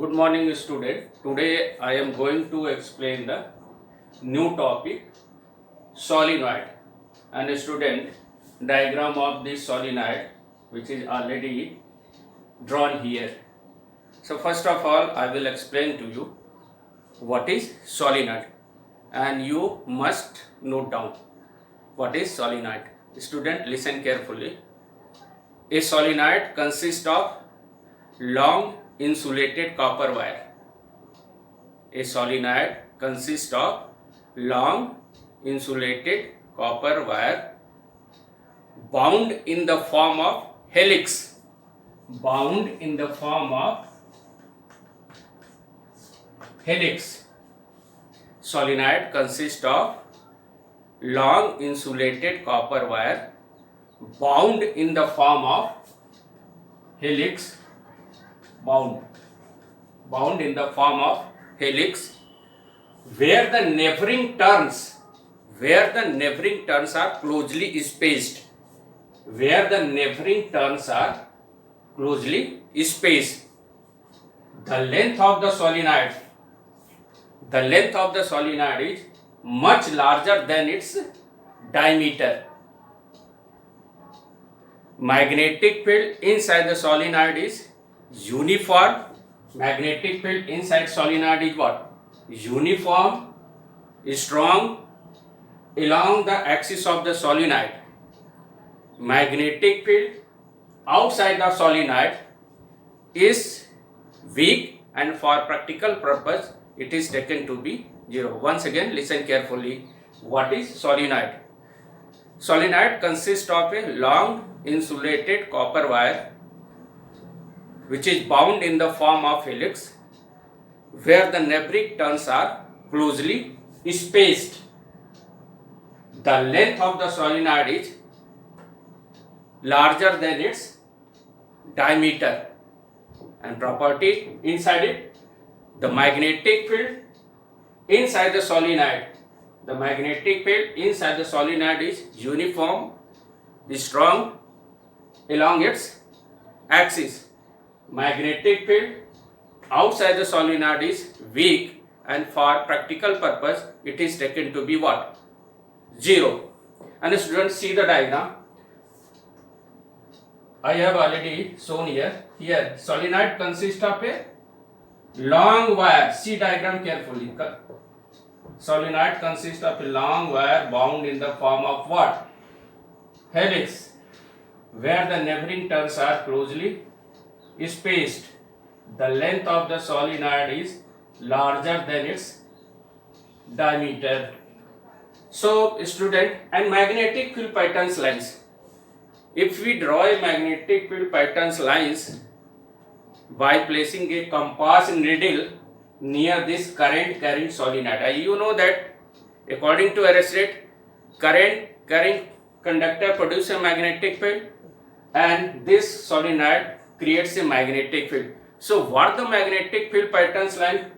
Good morning, student. Today I am going to explain the new topic solenoid. And student, diagram of this solenoid which is already drawn here. So first of all I will explain to you what is solenoid, and you must note down what is solenoid. Student, listen carefully. A solenoid consists of long insulated copper wire. A solenoid consists of long insulated copper wire bound in the form of helix. Bound in the form of helix. Solenoid consists of long insulated copper wire bound in the form of helix. Bound in the form of helix, where the neighboring turns are closely spaced. Where the neighboring turns are closely spaced. The length of the solenoid is much larger than its diameter. Magnetic field inside the solenoid is uniform. Magnetic field inside solenoid is what? Uniform, strong along the axis of the solenoid. Magnetic field outside the solenoid is weak, and for practical purpose it is taken to be zero. Once again, listen carefully. What is solenoid? Solenoid consists of a long insulated copper wire which is bound in the form of helix, where the neighboring turns are closely spaced. The length of the solenoid is larger than its diameter. And property inside it, the magnetic field inside the solenoid. The magnetic field inside the solenoid is uniform, strong along its axis. Magnetic field outside the solenoid is weak, and for practical purpose it is taken to be what? Zero. And students, see the diagram. I have already shown here. Here solenoid consists of a long wire. See diagram carefully. Solenoid consists of a long wire bound in the form of what? Helix, where the neighboring turns are closely spaced. The length of the solenoid is larger than its diameter. So student, and magnetic field patterns lines. If we draw a magnetic field patterns lines by placing a compass needle near this current carrying solenoid, you know that according to Arrest, current carrying conductor produces a magnetic field, and this solenoid creates a magnetic field. So what the magnetic field patterns line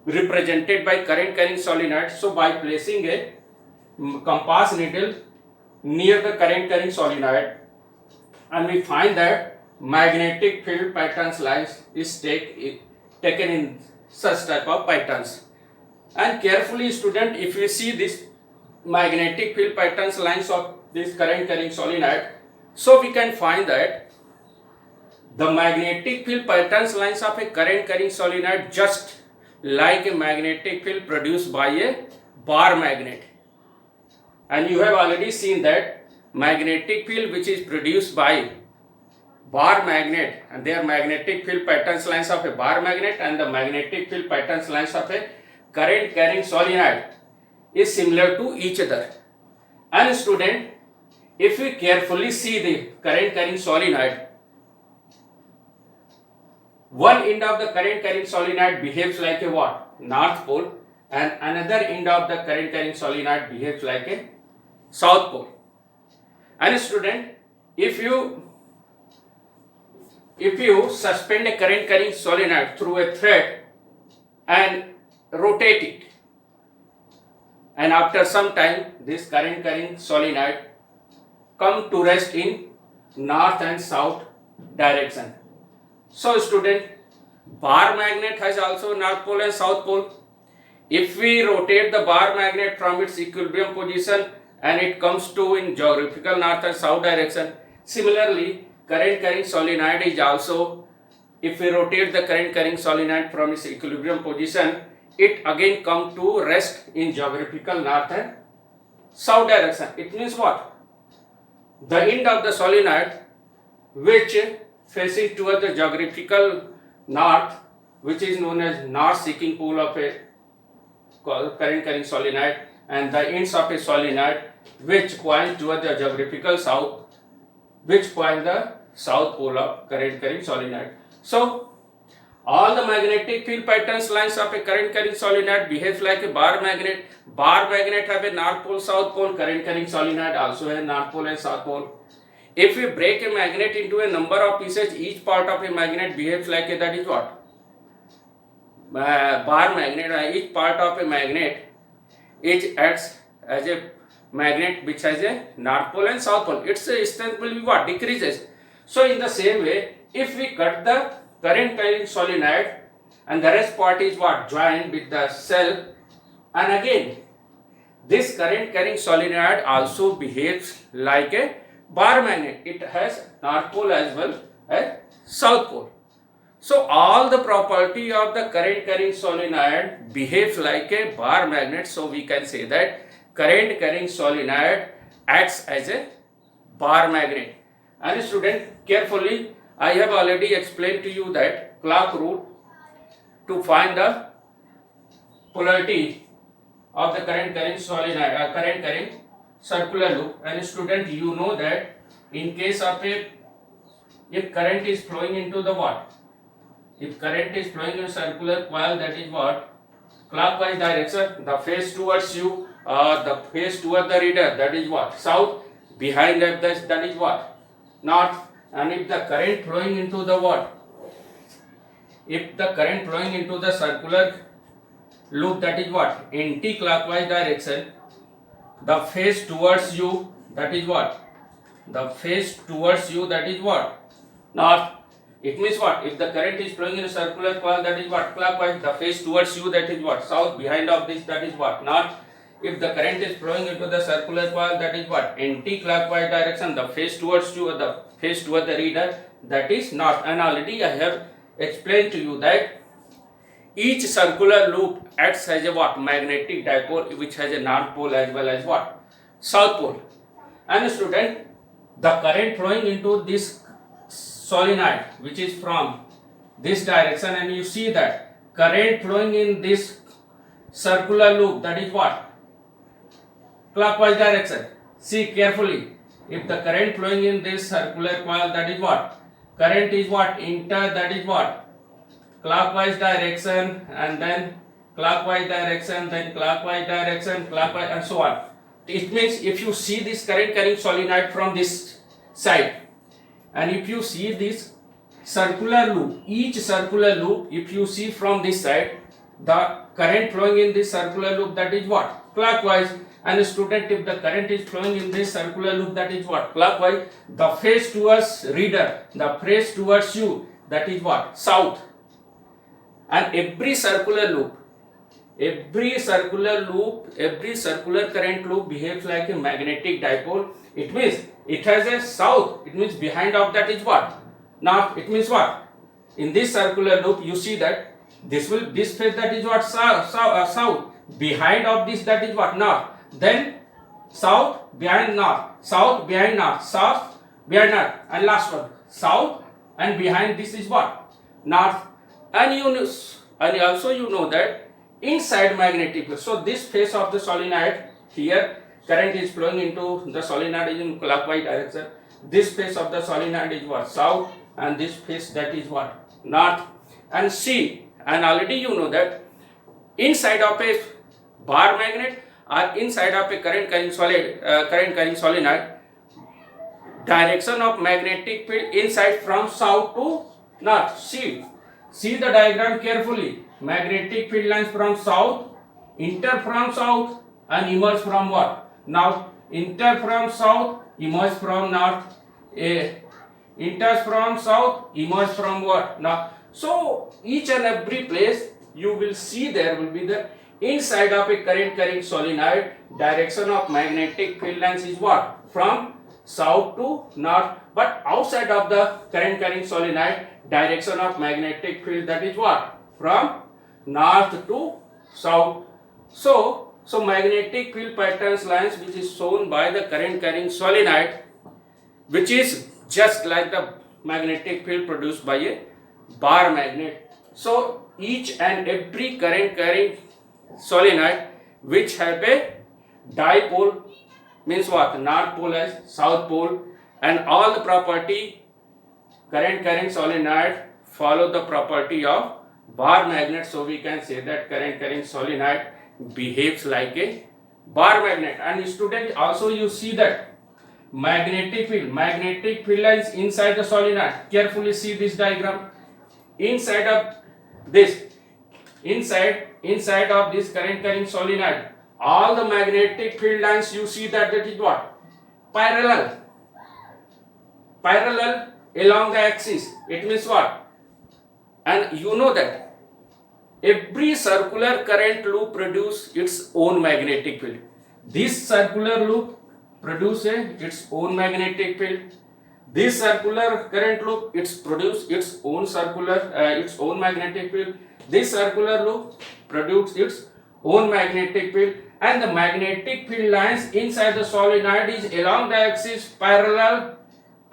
represented by current carrying solenoid? So by placing a compass needle near the current carrying solenoid, and we find that magnetic field patterns lines is taken in such type of patterns. And carefully student, if you see this magnetic field patterns lines of this current carrying solenoid, so we can find that the magnetic field patterns lines of a current carrying solenoid just like a magnetic field produced by a bar magnet. And you have already seen that magnetic field which is produced by bar magnet, and their magnetic field patterns lines of a bar magnet and the magnetic field patterns lines of a current carrying solenoid is similar to each other. And student, if we carefully see the current carrying solenoid, one end of the current carrying solenoid behaves like a what? North pole, and another end of the current carrying solenoid behaves like a south pole. And student, if you suspend a current carrying solenoid through a thread and rotate it, and after some time this current carrying solenoid come to rest in north and south direction. So student, bar magnet has also north pole and south pole. If we rotate the bar magnet from its equilibrium position and it comes to in geographical north and south direction, similarly current carrying solenoid is also, if we rotate the current carrying solenoid from its equilibrium position, it again come to rest in geographical north and south direction. It means what? The end of the solenoid which facing toward the geographical north, which is known as north seeking pole of a current carrying solenoid, and the ends of a solenoid which point toward the geographical south, which point the south pole of current carrying solenoid. So all the magnetic field patterns lines of a current carrying solenoid behaves like a bar magnet. Bar magnet have a north pole, south pole. Current carrying solenoid also has north pole and south pole. If we break a magnet into a number of pieces, each part of a magnet behaves like a, that is what? Bar magnet. Each part of a magnet acts as a magnet which has a north pole and south pole. Its strength will be what? Decreases. So in the same way, if we cut the current carrying solenoid and the rest part is what? Joined with the cell, and again this current carrying solenoid also behaves like a bar magnet. It has north pole as well as south pole. So all the property of the current carrying solenoid behaves like a bar magnet. So we can say that current carrying solenoid acts as a bar magnet. And student, carefully, I have already explained to you that clock rule to find the polarity of the current carrying solenoid, current carrying circular loop. And student, you know that in case of a, if current is flowing into the what? If current is flowing in circular coil, that is what? Clockwise direction, the face towards you, the face toward the reader, that is what? South. Behind that is what? North. And if the current flowing into the what? If the current flowing into the circular loop, that is what? Anti-clockwise direction, the face towards you, that is what? The face towards you, that is what? North. It means what? If the current is flowing in a circular coil, that is what? Clockwise. The face towards you, that is what? South. Behind of this, that is what? North. If the current is flowing into the circular coil, that is what? Anti-clockwise direction. The face towards you, or the face toward the reader, that is north. And already I have explained to you that each circular loop acts as a what? Magnetic dipole, which has a north pole as well as what? South pole. And student, the current flowing into this solenoid, which is from this direction, and you see that current flowing in this circular loop, that is what? Clockwise direction. See carefully. If the current flowing in this circular coil, that is what? Current is what? Enter, that is what? Clockwise direction, and then clockwise direction, then clockwise direction, clockwise, and so on. It means if you see this current carrying solenoid from this side, and if you see this circular loop, each circular loop, if you see from this side, the current flowing in this circular loop, that is what? Clockwise. And student, if the current is flowing in this circular loop, that is what? Clockwise. The face towards reader, the face towards you, that is what? South. And every circular current loop behaves like a magnetic dipole. It means it has a south. It means behind of that is what? North. It means what? In this circular loop, you see that this face, that is what? South. Behind of this, that is what? North. Then south behind north, south behind north, south behind north, and last one south, and behind this is what? North. And also you know that inside magnetic field. So this face of the solenoid here, current is flowing into the solenoid is in clockwise direction. This face of the solenoid is what? South, and this face, that is what? North. And see, and already you know that inside of a bar magnet or inside of a current carrying solenoid, direction of magnetic field inside from south to north. See the diagram carefully. Magnetic field lines from south, enter from south, and emerge from what? Now enter from south, emerge from north. Enters from south, emerge from what? Now, So each and every place you will see there will be the inside of a current carrying solenoid, direction of magnetic field lines is what? From south to north. But outside of the current carrying solenoid, direction of magnetic field, that is what? From north to south. So magnetic field patterns lines which is shown by the current carrying solenoid, which is just like the magnetic field produced by a bar magnet. So each and every current carrying solenoid which have a dipole, means what? North pole as south pole, and all the property current carrying solenoid follow the property of bar magnet. So we can say that current carrying solenoid behaves like a bar magnet. And student, also you see that magnetic field lines inside the solenoid. Carefully see this diagram. Inside of this, inside of this current carrying solenoid, all the magnetic field lines you see that is what? Parallel along the axis. It means what? And you know that every circular current loop produces its own magnetic field. This circular loop produces its own magnetic field. This circular current loop produces its own magnetic field. This circular loop produces its own magnetic field, and the magnetic field lines inside the solenoid is along the axis, parallel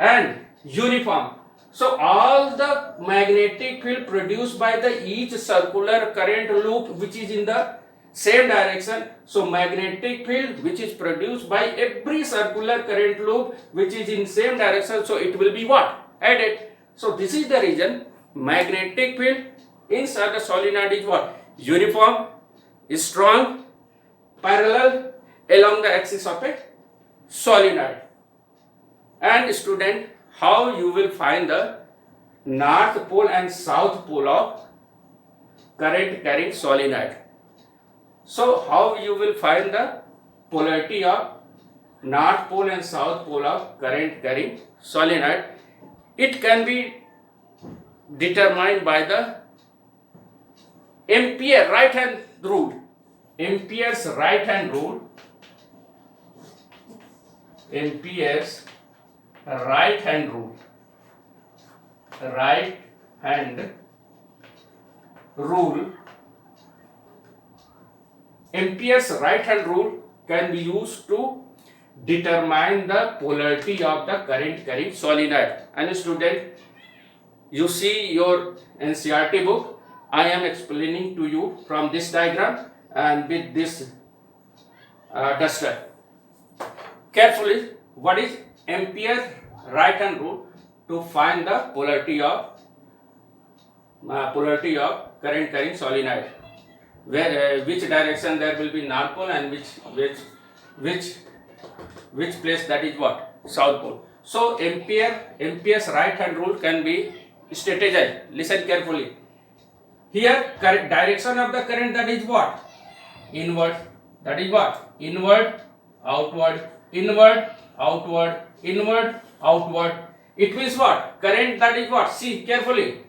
and uniform. So all the magnetic field produced by the each circular current loop which is in the same direction. So magnetic field which is produced by every circular current loop which is in same direction, so it will be what? Added. So this is the reason magnetic field inside the solenoid is what? Uniform, strong, parallel along the axis of a solenoid. And student, how you will find the north pole and south pole of current carrying solenoid? So how you will find the polarity of north pole and south pole of current carrying solenoid? It can be determined by the Ampere right hand rule. Ampere's right hand rule. Ampere's right hand rule. Right hand rule. Ampere's right hand rule can be used to determine the polarity of the current carrying solenoid. And student, you see your NCERT book. I am explaining to you from this diagram and with this duster. Carefully, what is Ampere's right hand rule to find the polarity of current carrying solenoid? Where which direction there will be north pole and which place that is what? South pole. So Ampere's right hand rule can be stated as, listen carefully. Here direction of the current, that is what? Inward. That is what? Inward, outward, inward, outward, inward, outward. It means what? Current, that is what? See carefully.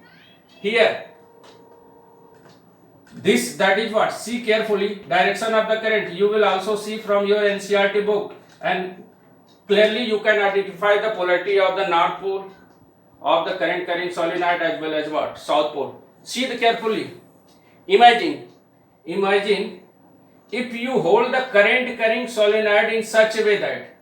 Here this, that is what? See carefully. Direction of the current you will also see from your NCERT book, and clearly you can identify the polarity of the north pole of the current carrying solenoid as well as what? South pole. See the carefully. Imagine if you hold the current carrying solenoid in such a way that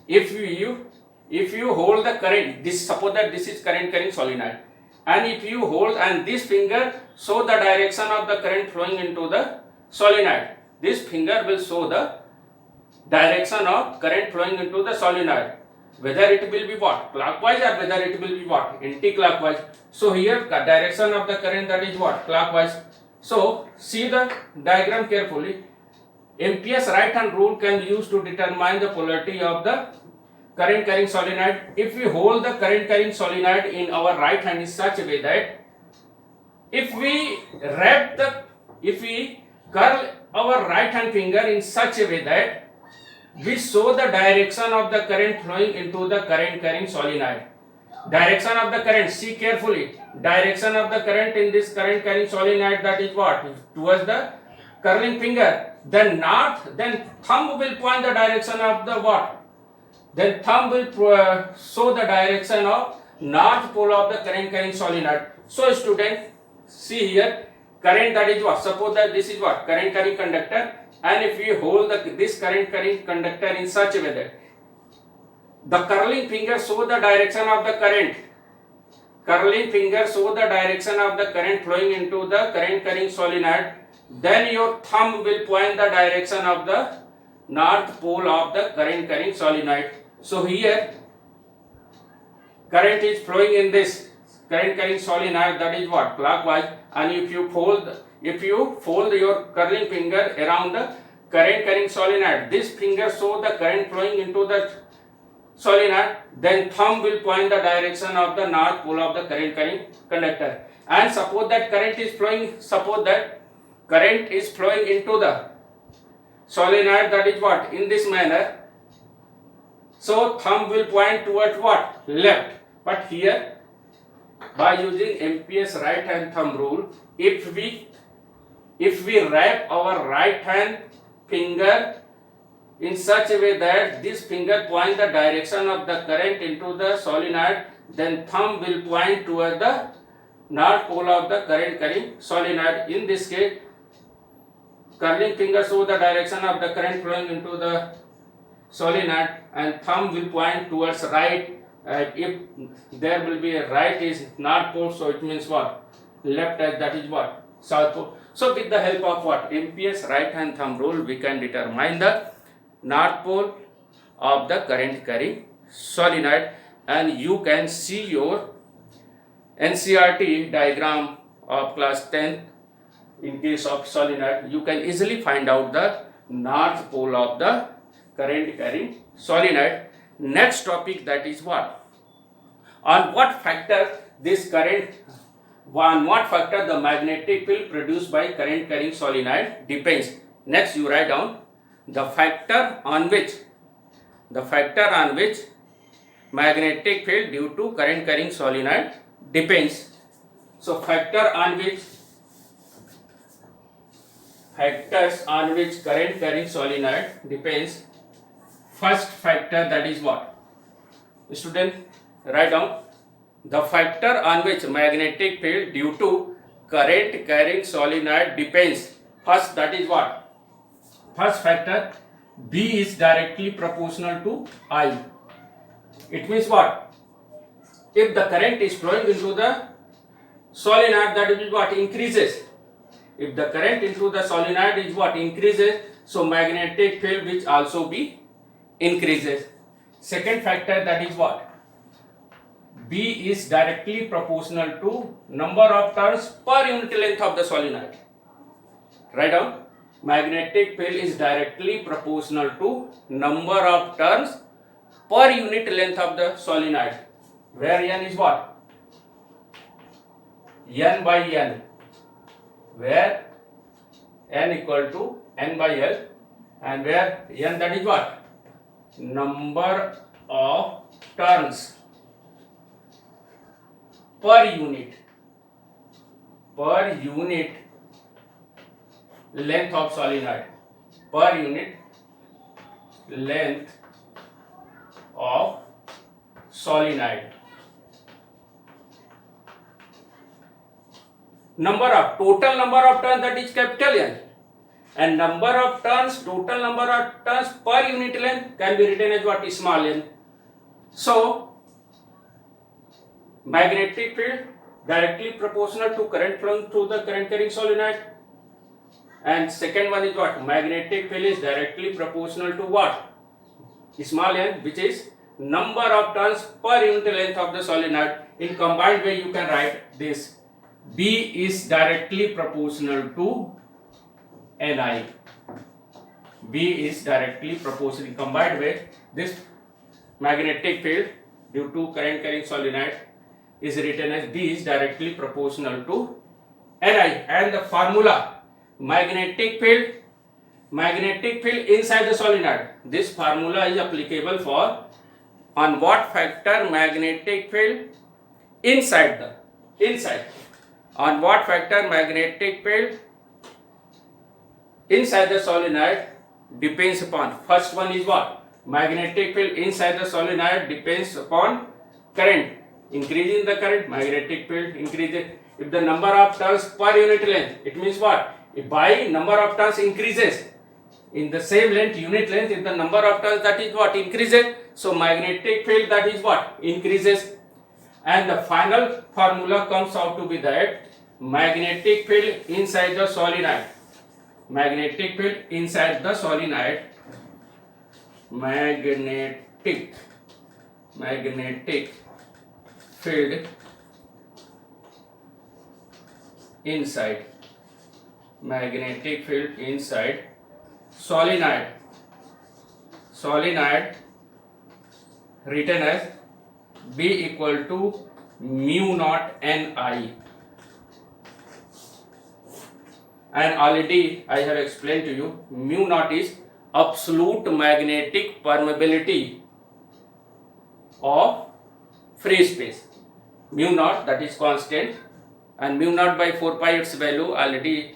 if you hold the current, this, suppose that this is current carrying solenoid, and if you hold and this finger show the direction of the current flowing into the solenoid, this finger will show the direction of current flowing into the solenoid, whether it will be what? Clockwise, or whether it will be what? Anti-clockwise. So here direction of the current, that is what? Clockwise. So see the diagram carefully. Ampere's right hand rule can be used to determine the polarity of the current carrying solenoid. If we hold the current carrying solenoid in our right hand in such a way that if we curl our right hand finger in such a way that we show the direction of the current flowing into the current carrying solenoid, Direction of the current, see carefully. Direction of the current in this current carrying solenoid, that is what? Towards the curling finger. Then thumb will point the direction of the what? Then thumb will show the direction of north pole of the current carrying solenoid. So student, see here, current, that is what? Suppose that this is what? Current carrying conductor, and if we hold this current carrying conductor in such a way that the curling finger show the direction of the current. Curling finger show the direction of the current flowing into the current carrying solenoid. Then your thumb will point the direction of the north pole of the current carrying solenoid. So here current is flowing in this current carrying solenoid, that is what? Clockwise. And if you fold your curling finger around the current carrying solenoid, this finger show the current flowing into the solenoid, then thumb will point the direction of the north pole of the current carrying conductor. And suppose that current is flowing into the solenoid, that is what? In this manner. So thumb will point towards what? Left. But here, by using MPS right hand thumb rule, if we wrap our right hand finger in such a way that this finger points the direction of the current into the solenoid, then thumb will point toward the north pole of the current carrying solenoid. In this case, curling finger show the direction of the current flowing into the solenoid, and thumb will point towards right. If there will be a right is north pole, so it means what? Left, as that is what? South pole. So with the help of what? MPS right hand thumb rule, we can determine the north pole of the current carrying solenoid, and you can see your NCERT diagram of class 10. In case of solenoid, you can easily find out the north pole of the current carrying solenoid. Next topic, that is what? On what factor the magnetic field produced by current carrying solenoid depends. Next you write down the factor on which magnetic field due to current carrying solenoid depends. So factors on which current carrying solenoid depends. First factor, that is what? Student, write down the factor on which magnetic field due to current carrying solenoid depends. First, that is what? First factor, B is directly proportional to I. It means what? If the current is flowing into the solenoid, that is what? Increases. If the current into the solenoid is what? Increases, so magnetic field which also be increases. Second factor, that is what? B is directly proportional to number of turns per unit length of the solenoid. Write down, magnetic field is directly proportional to number of turns per unit length of the solenoid, where N is what? N by N, where N equal to N by L, and where N, that is what? Number of turns per unit length of solenoid, per unit length of solenoid. Total number of turns, that is capital N, and total number of turns per unit length can be written as what? Small n. So magnetic field directly proportional to current flowing through the current carrying solenoid, and second one is what? Magnetic field is directly proportional to what? Small n, which is number of turns per unit length of the solenoid. In combined way, you can write this: B is directly proportional to Ni. B is directly proportional. In combined way, this magnetic field due to current carrying solenoid is written as B is directly proportional to Ni. And the formula, magnetic field inside the solenoid, this formula is applicable for on what factor magnetic field inside on what factor magnetic field inside the solenoid depends upon. First one is what? Magnetic field inside the solenoid depends upon current. Increasing the current, magnetic field increases. If the number of turns per unit length, it means what? If by number of turns increases in the same length, unit length, if the number of turns, that is what? Increases. So magnetic field, that is what? Increases. And the final formula comes out to be that magnetic field inside the solenoid. Magnetic field inside the solenoid. Magnetic field inside. Magnetic field inside solenoid. Solenoid written as B equal to mu naught Ni. And already I have explained to you, mu naught is absolute magnetic permeability of free space. Mu naught, that is constant, and mu naught by 4 pi, its value already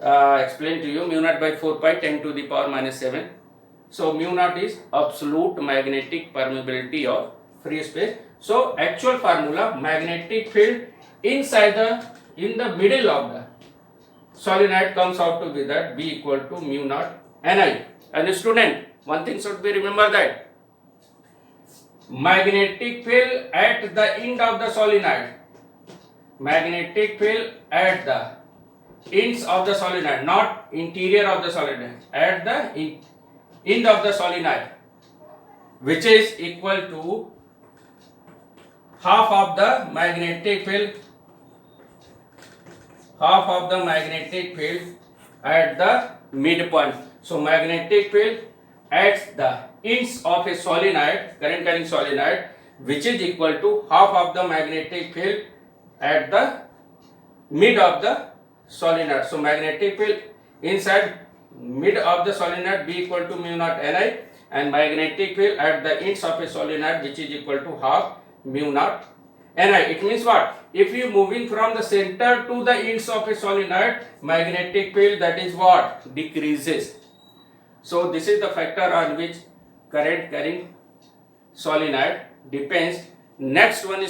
explained to you, mu naught by 4 pi 10 to the power minus 7. So mu naught is absolute magnetic permeability of free space. So actual formula, magnetic field inside in the middle of the solenoid comes out to be that B equal to mu naught Ni. And student, one thing should be remember that magnetic field at the end of the solenoid, magnetic field at the ends of the solenoid, not interior of the solenoid, at the end of the solenoid, which is equal to half of the magnetic field at the midpoint. So magnetic field at the ends of a solenoid, current carrying solenoid, which is equal to half of the magnetic field at the mid of the solenoid. So magnetic field inside mid of the solenoid B equal to mu naught Ni, and magnetic field at the ends of a solenoid, which is equal to half mu naught Ni. It means what? If you moving from the center to the ends of a solenoid, magnetic field, that is what? Decreases. So this is the factor on which current carrying solenoid depends. Next one is